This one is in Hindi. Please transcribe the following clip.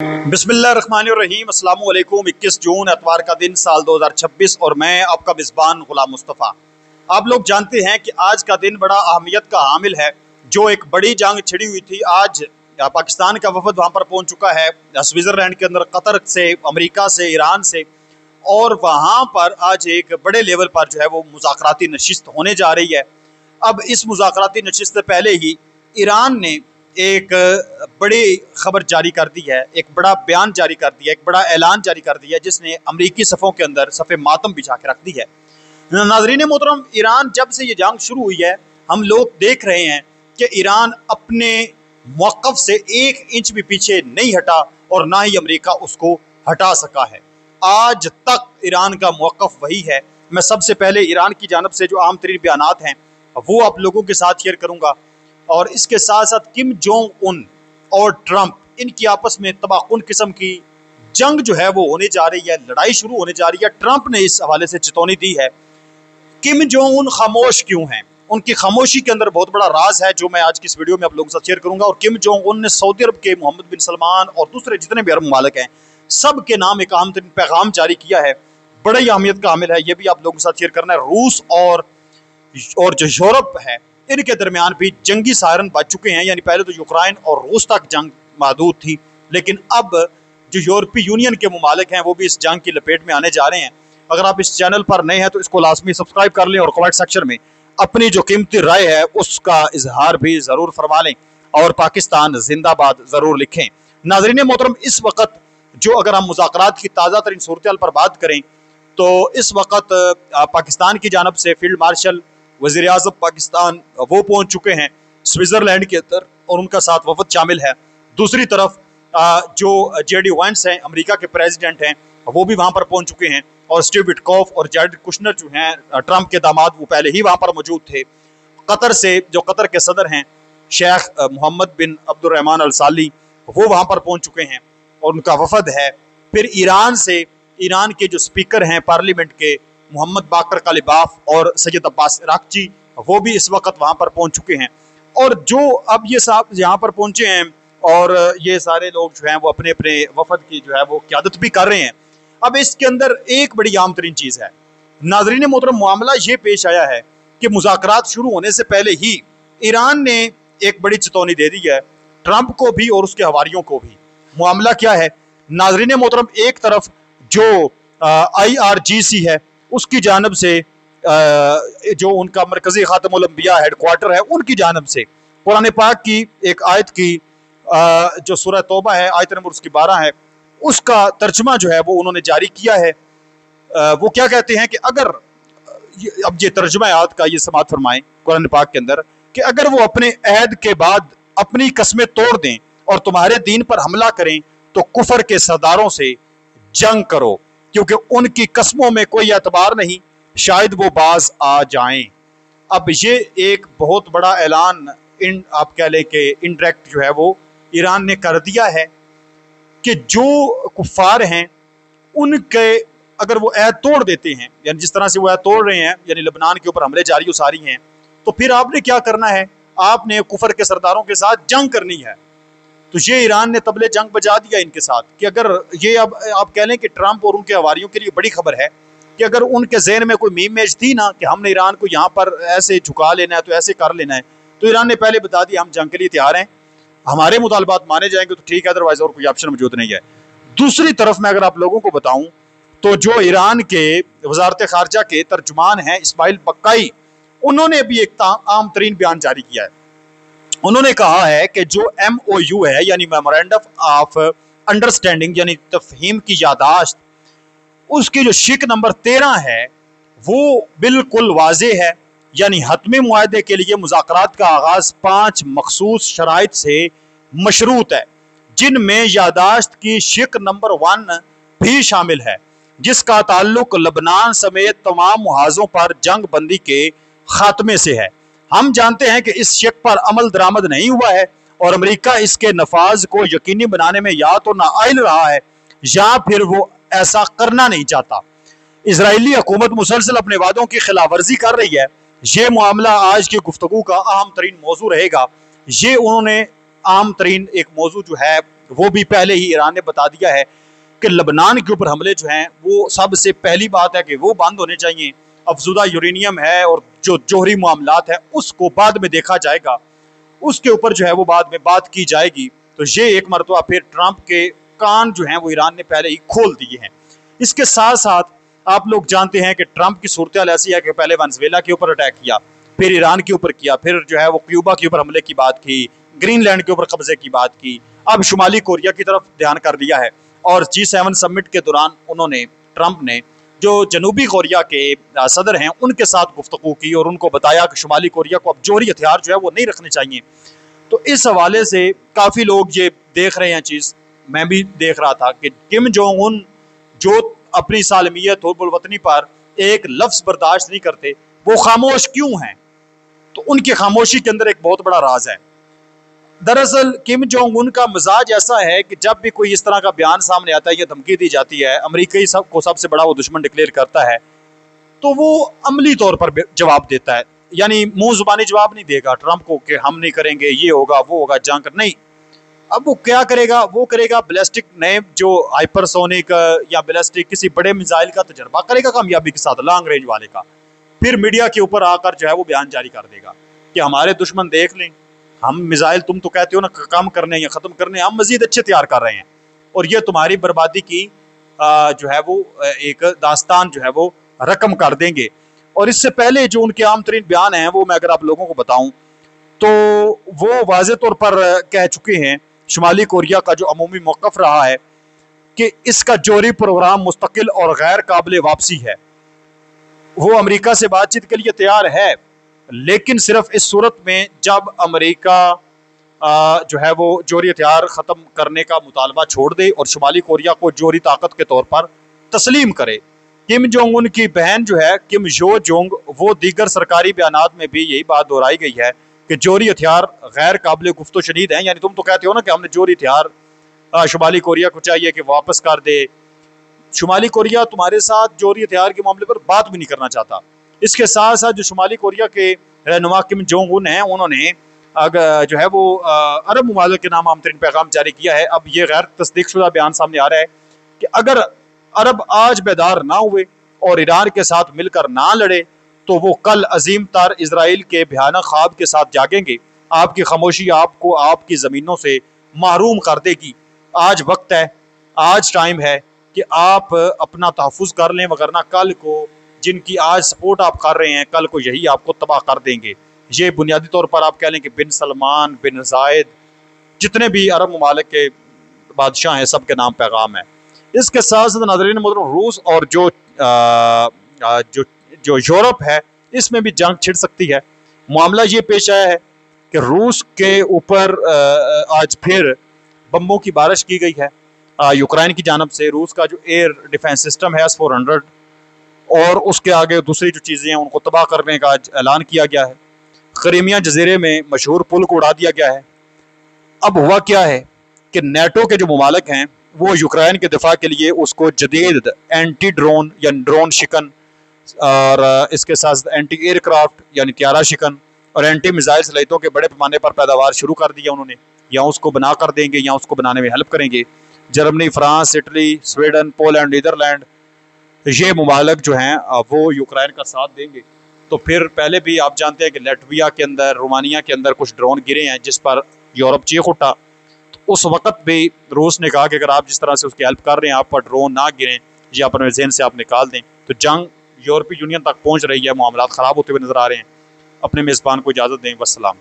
बिस्मिल्लाहिर्रहमानिर्रहीम। अस्सलाम वालेकुम। 21 जून एतवार का दिन साल 2026 और मैं आपका मेज़बान गुलाम मुस्तफ़ा। आप लोग जानते हैं कि आज का दिन बड़ा अहमियत का हामिल है। जो एक बड़ी जंग छिड़ी हुई थी, आज पाकिस्तान का वफद वहाँ पर पहुँच चुका है, स्विट्ज़रलैंड के अंदर, कतर से, अमेरिका से, ईरान से। और वहाँ पर आज एक बड़े लेवल पर जो है वो मुज़ाकराती नशिस्त होने जा रही है। अब इस मुज़ाकराती नशिस्त से पहले ही ईरान ने एक बड़ी खबर जारी कर दी है, एक बड़ा बयान जारी कर दिया, एक बड़ा ऐलान जारी कर दिया, जिसने अमरीकी सफ़ों के अंदर सफ़े मातम बिछा के रख दी है। नाज़रीन मोहतरम, ईरान जब से ये जंग शुरू हुई है, हम लोग देख रहे हैं कि ईरान अपने मौक़िफ़ से 1 इंच भी पीछे नहीं हटा और ना ही अमरीका उसको हटा सका है। आज तक ईरान का मौक़िफ़ वही है। मैं सबसे पहले ईरान की जानब से जो आम तरीन बयानात हैं वो आप लोगों के साथ शेयर करूँगा, और इसके साथ साथ किम जोंग उन और ट्रंप, इनकी आपस में तबाहकुन किस्म की जंग जो है वो होने जा रही है, लड़ाई शुरू होने जा रही है। ट्रंप ने इस हवाले से चेतावनी दी है। किम जोंग उन खामोश क्यों हैं? उनकी खामोशी के अंदर बहुत बड़ा राज है, जो मैं आज की इस वीडियो में आप लोगों के साथ शेयर करूंगा। और किम जोंग उन ने सऊदी अरब के मोहम्मद बिन सलमान और दूसरे जितने भी अरब ममालिक हैं, सब के नाम एक अहम तरीन पैगाम जारी किया है। बड़ी अहमियत का हामिल है, ये भी आप लोगों के साथ शेयर करना है। रूस और जो यूरोप है, इनके दरमियान भी जंगी सायरन बज चुके हैं। यानी पहले तो यूक्रेन और रूस तक जंग महदूद थी, लेकिन अब जो यूरोपीय यूनियन के ममालिक हैं वो भी इस जंग की लपेट में आने जा रहे हैं। अगर आप इस चैनल पर नए हैं तो इसको लाजमी सब्सक्राइब कर लें और कमेंट सेक्शन में अपनी जो कीमती राय है उसका इजहार भी ज़रूर फरमा लें और पाकिस्तान जिंदाबाद ज़रूर लिखें। नाज़रीन मोहतरम, इस वक्त जो अगर हम मुज़ाकरात की ताज़ा तरीन सूरत पर बात करें तो इस वक्त पाकिस्तान की जानब से फील्ड मार्शल वज़ीर आज़म पाकिस्तान वो पहुँच चुके हैं स्विट्ज़रलैंड के अंदर, और उनका साथ वफद शामिल है। दूसरी तरफ जो JD वांस हैं, अमेरिका के प्रेसिडेंट हैं, वो भी वहाँ पर पहुँच चुके हैं। और स्टीव विटकॉफ और जैरेड कुशनर जो हैं, ट्रंप के दामाद, वो पहले ही वहाँ पर मौजूद थे। कतर से जो कतर के सदर हैं शेख मोहम्मद बिन अब्दुर्रहमान अल साली, वो वहाँ पर पहुँच चुके हैं और उनका वफद है। फिर ईरान से, ईरान के जो स्पीकर हैं पार्लियामेंट के, मोहम्मद बाकर कालिबाफ और सैयद अब्बास इराक़ची, वो भी इस वक्त वहाँ पर पहुँच चुके हैं। और जो अब ये साहब यहाँ पर पहुँचे हैं और ये सारे लोग जो हैं वो अपने अपने वफद की जो है वो क़यादत भी कर रहे हैं। अब इसके अंदर एक बड़ी आम तरीन चीज़ है नाज़रीन मोहतरम, मामला ये पेश आया है कि मुज़ाकरात शुरू होने से पहले ही ईरान ने एक बड़ी चेतावनी दे दी है, ट्रंप को भी और उसके हवारियों को भी। मामला क्या है नाज़रीन मोहतरम? एक तरफ जो IRGC है उसकी जानब से जो उनका मरकज़ी ख़ातमुल अंबिया हेडक्वार्टर है, उनकी जानब से कुरान पाक की एक आयत की जो सूरह तौबा है, आयत नंबर उसकी 12 है, उसका तर्जुमा जो है वो उन्होंने जारी किया है। वो क्या कहते हैं कि अगर अब ये तर्जुमा आयत का ये समात फरमाएं कुरान पाक के अंदर कि अगर वो अपने अहद के बाद अपनी कस्में तोड़ दें और तुम्हारे दीन पर हमला करें तो कुफर के सरदारों से जंग करो, क्योंकि उनकी कस्मों में कोई एतबार नहीं, शायद वो बाज आ जाएं। अब ये एक बहुत बड़ा ऐलान आप कह लें कि इनडायरेक्ट जो है वो ईरान ने कर दिया है कि जो कुफार हैं उनके अगर वो ऐद तोड़ देते हैं, यानी जिस तरह से वो ऐद तोड़ रहे हैं, यानी लबनान के ऊपर हमले जारी सारी हैं, तो फिर आपने क्या करना है? आपने कुफर के सरदारों के साथ जंग करनी है। तो ये ईरान ने तबले जंग बजा दिया इनके साथ कि अगर ये, अब आप कह लें कि ट्रंप और उनके हवारियों के लिए बड़ी खबर है कि अगर उनके जहन में कोई मीम मैच थी ना कि हमने ईरान को यहाँ पर ऐसे झुका लेना है, तो ऐसे कर लेना है, तो ईरान ने पहले बता दिया हम जंग के लिए तैयार हैं, हमारे मुतालबात माने जाएंगे तो ठीक है, अदरवाइज और कोई ऑप्शन मौजूद नहीं है। दूसरी तरफ मैं अगर आप लोगों को बताऊं तो जो ईरान के वजारत खारजा के तर्जुमान हैं इस्माइल बक्काई, उन्होंने भी एक आम तरीन बयान जारी किया है। उन्होंने कहा है कि जो MOU है, यानी मेमोरेंडम ऑफ अंडरस्टैंडिंग, यानी तफहीम की यादाश्त, उसकी जो शिक नंबर 13 है वो बिल्कुल वाजे है। यानी हतमी मुआहदे के लिए मुज़ाकरात का आगाज़ 5 मखसूस शराइत से मशरूत है, जिनमें यादाश्त की शिक नंबर 1 भी शामिल है, जिसका ताल्लुक लबनान समेत तमाम मुहाज़ों पर जंग बंदी के खात्मे से है। हम जानते हैं कि इस शिक पर अमल दरामद नहीं हुआ है और अमेरिका इसके नफाज को यकीनी बनाने में या तो नाअहल रहा है या फिर वो ऐसा करना नहीं चाहता। इजरायली हुकूमत मुसलसल अपने वादों की खिलाफ वर्जी कर रही है। ये मामला आज की गुफ्तगू का अहम तरीन मौजू रहेगा। ये उन्होंने आम तरीन एक मौजू जो है वो भी पहले ही ईरान ने बता दिया है कि लबनान के ऊपर हमले जो हैं वो सबसे पहली बात है कि वो बंद होने चाहिए। अफजुदा यूरेनियम है और जो जोहरी मामलात है उसको बाद में देखा जाएगा, उसके ऊपर जो है वो बाद में बात की जाएगी। तो ये एक मरतबा फिर ट्रंप के कान जो हैं वो ईरान ने पहले ही खोल दिए हैं। इसके साथ साथ आप लोग जानते हैं कि ट्रंप की सूरत ऐसी है कि पहले वेनेजुएला के ऊपर अटैक किया, फिर ईरान के ऊपर किया, फिर जो है वो क्यूबा के ऊपर हमले की बात की, ग्रीनलैंड के ऊपर कब्जे की बात की, अब शुमाली कोरिया की तरफ ध्यान कर दिया है। और G7 समिट के दौरान उन्होंने ट्रंप ने जो जनूबी कोरिया के सदर हैं उनके साथ गुफ्तगू की और उनको बताया कि शुमाली कोरिया को अब जोहरी हथियार जो है वो नहीं रखने चाहिए। तो इस हवाले से काफ़ी लोग ये देख रहे हैं चीज़, मैं भी देख रहा था कि किम जोंग उन जो अपनी सालमियत और बुलवतनी पर एक लफ्ज़ बर्दाश्त नहीं करते, वो खामोश क्यों हैं? तो उनकी खामोशी के अंदर एक बहुत बड़ा राज है। दरअसल किम जोंग उन का मिजाज ऐसा है कि जब भी कोई इस तरह का बयान सामने आता है या धमकी दी जाती है, अमेरिका ही सबको सबसे बड़ा वो दुश्मन डिक्लेयर करता है, तो वो अमली तौर पर जवाब देता है। यानी मुंह जुबानी जवाब नहीं देगा ट्रंप को कि हम नहीं करेंगे, ये होगा वो होगा, जंग कर नहीं। अब वो क्या करेगा? वो करेगा बैलिस्टिक नए जो हाइपरसोनिक या बैलिस्टिक किसी बड़े मिसाइल का तजर्बा करेगा कामयाबी के साथ, लॉन्ग रेंज वाले का। फिर मीडिया के ऊपर आकर जो है वो बयान जारी कर देगा कि हमारे दुश्मन देख लें, हम मिसाइल तुम तो कहते हो ना कम करने या ख़त्म करने, हम मजीद अच्छे तैयार कर रहे हैं और ये तुम्हारी बर्बादी की जो है वो एक दास्तान जो है वो रकम कर देंगे। और इससे पहले जो उनके आम तरीन बयान हैं वो मैं अगर आप लोगों को बताऊं तो वो वाज़े तौर पर कह चुके हैं, शुमाली कोरिया का जो अमूमी मौक़िफ़ रहा है कि इसका जोहरी प्रोग्राम मुस्तकिल और गैर काबिल वापसी है। वो अमेरिका से बातचीत के लिए तैयार है, लेकिन सिर्फ इस सूरत में जब अमेरिका जो है वो जोहरी हथियार ख़त्म करने का मुतालबा छोड़ दे और शुमाली कोरिया को जोहरी ताकत के तौर पर तस्लीम करे। किम जोंग उन की बहन जो है किम यो जोंग, वो दीगर सरकारी बयानात में भी यही बात दोहराई गई है कि जोहरी हथियार गैर काबिल गुफ्तो शनीद हैं। यानी तुम तो कहते हो ना कि हमने जोहरी हथियार शुमाली कोरिया को चाहिए कि वापस कर दे, शुमाली कोरिया तुम्हारे साथ जोहरी हथियार के मामले पर बात भी नहीं करना चाहता। इसके साथ साथ जो शुमाली कोरिया के रहनुमा किम जोंग उन हैं, उन्होंने जो है वो अरब ममालिक के नाम आमतरीन पैगाम जारी किया है। अब ये गैर तस्दीक शुदा बयान सामने आ रहा है कि अगर अरब आज बेदार ना हुए और ईरान के साथ मिलकर ना लड़े तो वो कल अजीम तर इसराइल के भयानक ख्वाब के साथ जागेंगे। आपकी खामोशी आपको आपकी ज़मीनों से महरूम कर देगी। आज वक्त है, आज टाइम है कि आप अपना तहफ़्फ़ुज़ कर लें, वगरना कल को जिनकी आज सपोर्ट आप कर रहे हैं, कल को यही आपको तबाह कर देंगे। ये बुनियादी तौर पर आप कह लें कि बिन सलमान, बिन जायद, जितने भी अरब ममालिक के बादशाह हैं, सब के नाम पैगाम है। इसके साथ साथ नाज़रीन मोहतरम, रूस और जो यूरोप है, इसमें भी जंग छिड़ सकती है। मामला ये पेश आया है कि रूस के ऊपर आज फिर बम्बों की बारिश की गई है यूक्रेन की जानब से। रूस का जो एयर डिफेंस सिस्टम है S-400 और उसके आगे दूसरी जो चीज़ें हैं उनको तबाह करने का ऐलान किया गया है। क्रीमिया जजीरे में मशहूर पुल को उड़ा दिया गया है। अब हुआ क्या है कि नेटो के जो ममालिक हैं वो यूक्रेन के दिफा के लिए उसको जदीद एंटी ड्रोन या ड्रोन शिकन और इसके साथ एंटी एयरक्राफ्ट यानी त्यारा शिकन और एंटी मिसाइल सलाहियतों के बड़े पैमाने पर पैदावार शुरू कर दिया उन्होंने, या उसको बना कर देंगे या उसको बनाने में हेल्प करेंगे। Germany, France, Italy, Sweden, Poland, Netherland, ये ममालिक जो हैं वो यूक्रेन का साथ देंगे। तो फिर पहले भी आप जानते हैं कि लाटविया के अंदर, रोमानिया के अंदर कुछ ड्रोन गिरे हैं जिस पर यूरोप चीख उठा। तो उस वक्त भी रूस ने कहा कि अगर आप जिस तरह से उसकी हेल्प कर रहे हैं, आप पर ड्रोन ना गिरें या अपने जहन से आप निकाल दें। तो जंग यूरोपीय यूनियन तक पहुँच रही है, मामला ख़राब होते हुए नजर आ रहे हैं। अपने मेज़बान को इजाज़त दें। वस्सलाम।